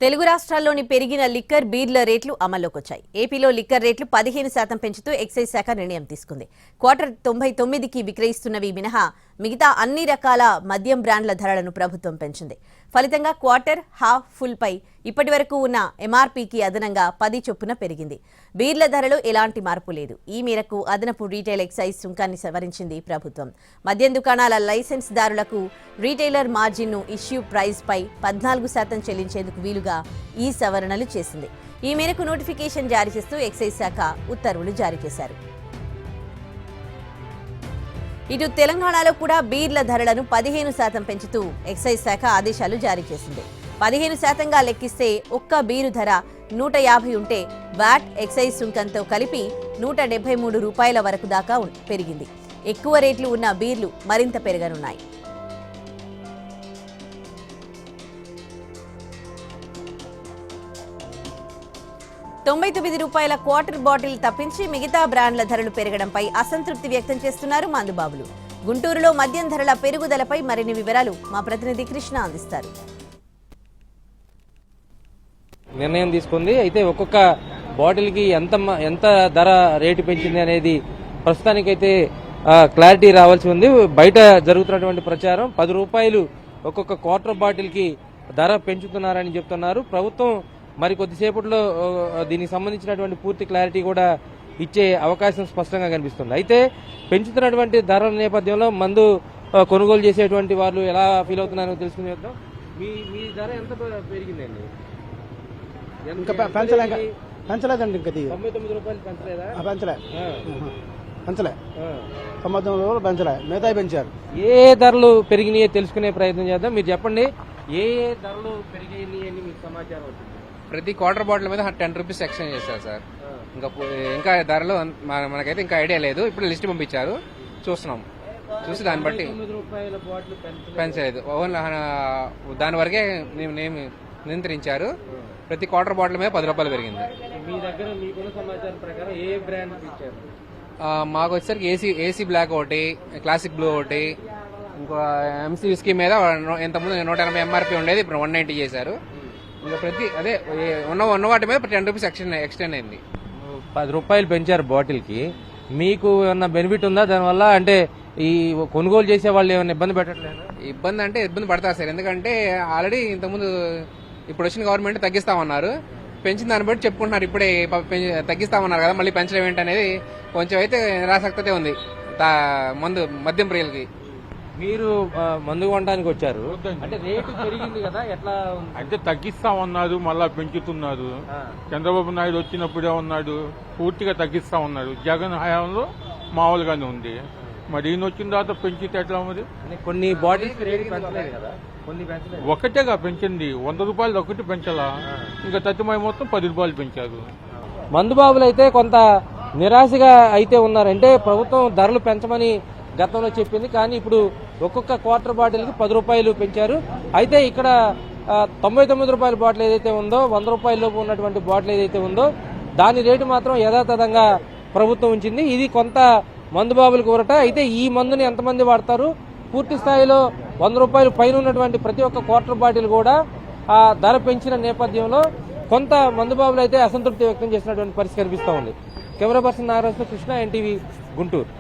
తెలుగు రాష్ట్రాల్లోని పెరిగిన లిక్కర్ బీర్ల రేట్లు అమల్లోకి వచ్చాయి. ఏపీలో లిక్కర్ రేట్లు 15% పెంచుతూ ఎక్సైజ్ శాఖ నిర్ణయం తీసుకుంది. క్వార్టర్ 99కి విక్రయిస్తున్నవి మినహా మిగతా అన్ని రకాల మద్యం బ్రాండ్ల ధరలను ప్రభుత్వం పెంచింది. ఫలితంగా క్వార్టర్, హాఫ్, ఫుల్ పై ఇప్పటివరకు ఉన్న ఎంఆర్పీకి అదనంగా 10 చొప్పున పెరిగింది. బీర్ల ధరలో ఎలాంటి మార్పు లేదు. ఈ మేరకు అదనపు రీటైల్ ఎక్సైజ్ సుంకాన్ని సవరించింది ప్రభుత్వం. మద్యం దుకాణాల లైసెన్స్ దారులకు రీటైలర్ మార్జిన్ను ఇష్యూ ప్రైస్ పై 14% చెల్లించేందుకు వీలుగా ఈ సవరణలు చేసింది. ఈ మేరకు నోటిఫికేషన్ జారీ చేస్తూ ఎక్సైజ్ శాఖ ఉత్తర్వులు జారీ చేశారు. ఇటు తెలంగాణలో కూడా బీర్ల ధరలను 15% పెంచుతూ ఎక్సైజ్ శాఖ ఆదేశాలు జారీ చేసింది. 15%గా లెక్కిస్తే ఒక్క బీరు ధర 150 ఉంటే వాట్, ఎక్సైజ్ సుంకంతో కలిపి 173 రూపాయల వరకు దాకా పెరిగింది. ఎక్కువ రేట్లు ఉన్న బీర్లు మరింత పెరగనున్నాయి. ₹99 క్వార్టర్ బాటిల్ తప్పించి మిగతా బ్రాండ్ల ధరలు పెరగడంపై అసంతృప్తి వ్యక్తం చేస్తున్నారు మందుబాబులు. గుంటూరులో మద్యం ధరల పెరుగుదలపై మరిన్ని వివరాలు మా ప్రతినిధి కృష్ణ అందిస్తారు. నిర్ణయం తీసుకుంది. అయితే ఒక్కొక్క బాటిల్కి ఎంత ధర రేటు పెంచింది అనేది ప్రస్తుతానికైతే క్లారిటీ రావాల్సి ఉంది. బయట జరుగుతున్నటువంటి ప్రచారం ₹10 ఒక్కొక్క క్వార్టర్ బాటిల్కి ధర పెంచుతున్నారని చెప్తున్నారు. ప్రభుత్వం మరి కొద్దిసేపట్లో దీనికి సంబంధించినటువంటి పూర్తి క్లారిటీ కూడా ఇచ్చే అవకాశం స్పష్టంగా కనిపిస్తుంది. అయితే పెంచుతున్నటువంటి ధరల నేపథ్యంలో మందు కొనుగోలు చేసేటువంటి వాళ్ళు ఎలా ఫీల్ అవుతున్నారో తెలుసుకునే వద్దాం. మీ ధర ఎంత పెరిగిందండి? ఇంకా పెంచలేదండి. ఇంకా ₹99 పెంచలేదా? పెంచలే 99 రూపాయలు పెంచలే, మిగతా పెంచారు. ఏ ధరలు పెరిగినాయో తెలుసుకునే ప్రయత్నం చేద్దాం. మీరు చెప్పండి, ఏ ధరలు పెరిగినాయి అని మీకు సమాచారం వచ్చింది? ప్రతి క్వార్టర్ బాటిల్ మీద ₹10 ఎక్స్చేంజ్ చేశారు సార్. ఇంకా ధరలు మనకైతే ఇంకా ఐడియా లేదు. ఇప్పుడు లిస్ట్ పంపించారు, చూస్తున్నాం. చూసి దాన్ని బట్టి పెంచలేదు, దాని వరకే నియంత్రించారు. ప్రతి క్వార్టర్ బాటిల్ మీద ₹10 పెరిగింది. మీ దగ్గర మీకున్న సమాచారం ప్రకారం ఏ బ్రాండ్ ఇచ్చారు? మాకు వచ్చేసరికి ఏసీ బ్లాక్ ఒకటి, క్లాసిక్ బ్లూ ఒకటి, ఇంకో ఎంసీ విస్కీ మీద ఇంతకుముందు 180 ఎంఆర్పీ ఉండేది, ఇప్పుడు 190 చేశారు. ఇంకా ప్రతి అదే ఉన్న వాటి మీద ₹10 ఎక్స్టెండ్ అయింది. ₹10 పెంచారు బాటిల్కి. మీకు ఏమన్నా బెనిఫిట్ ఉందా దానివల్ల? అంటే ఈ కొనుగోలు చేసే వాళ్ళు ఏమైనా ఇబ్బంది పెట్టట్లేదు? ఇబ్బంది అంటే ఇబ్బంది పడతారు సార్. ఎందుకంటే ఆల్రెడీ ఇంతకుముందు ఇప్పుడు వచ్చిన గవర్నమెంట్ తగ్గిస్తామన్నారు, పెంచిన దాన్ని బట్టి చెప్పుకుంటున్నారు. ఇప్పుడే తగ్గిస్తామన్నారు కదా, మళ్ళీ పెంచడం ఏంటనేది కొంచెం అయితే నిరాసక్తతే ఉంది మద్యం ప్రియులకి. మీరు మందు కొనడానికి వచ్చారు, అంటే రేటు పెరిగింది కదా, ఎట్లా అంటే తగ్గిస్తామన్నారు, మళ్ళా పెంచుతున్నారు. చంద్రబాబు నాయుడు వచ్చినప్పుడే ఉన్నాడు, పూర్తిగా తగ్గిస్తా ఉన్నాడు. జగన్ హయాంలో మామూలుగానే ఉంది. మరి ఈయన వచ్చిన తర్వాత పెంచితే ఎట్లా ఉంది? కొన్ని బాటిల్స్ రేటు పెంచలేదు కదా, కొన్ని పెంచలేదు. ఒకటేగా పెంచింది, ₹100 ఒకటి పెంచాలా, ఇంకా తత్తిమై మొత్తం ₹10 పెంచారు. మందుబాబులు అయితే కొంత నిరాశగా అయితే ఉన్నారంటే ప్రభుత్వం ధరలు పెంచమని గతంలో చెప్పింది, కానీ ఇప్పుడు ఒక్కొక్క క్వార్టర్ బాటిల్కి ₹10 పెంచారు. అయితే ఇక్కడ ₹99 బాటిల్ ఏదైతే ఉందో, ₹100 లోపు ఉన్నటువంటి బాటిల్ ఏదైతే ఉందో దాని రేటు మాత్రం యథాతథంగా ప్రభుత్వం ఉంచింది. ఇది కొంత మందుబాబులకు ఊరట. అయితే ఈ మందుని ఎంతమంది వాడతారు? పూర్తి స్థాయిలో ₹100 పైన ఉన్నటువంటి ప్రతి ఒక్క క్వార్టర్ బాటిల్ కూడా ఆ ధర పెంచిన నేపథ్యంలో కొంత మందుబాబులు అయితే అసంతృప్తి వ్యక్తం చేసినటువంటి పరిస్థితి కనిపిస్తూ ఉంది. కెమెరా పర్సన్ నాగరాజుతో కృష్ణ, ఎన్టీవీ, గుంటూరు.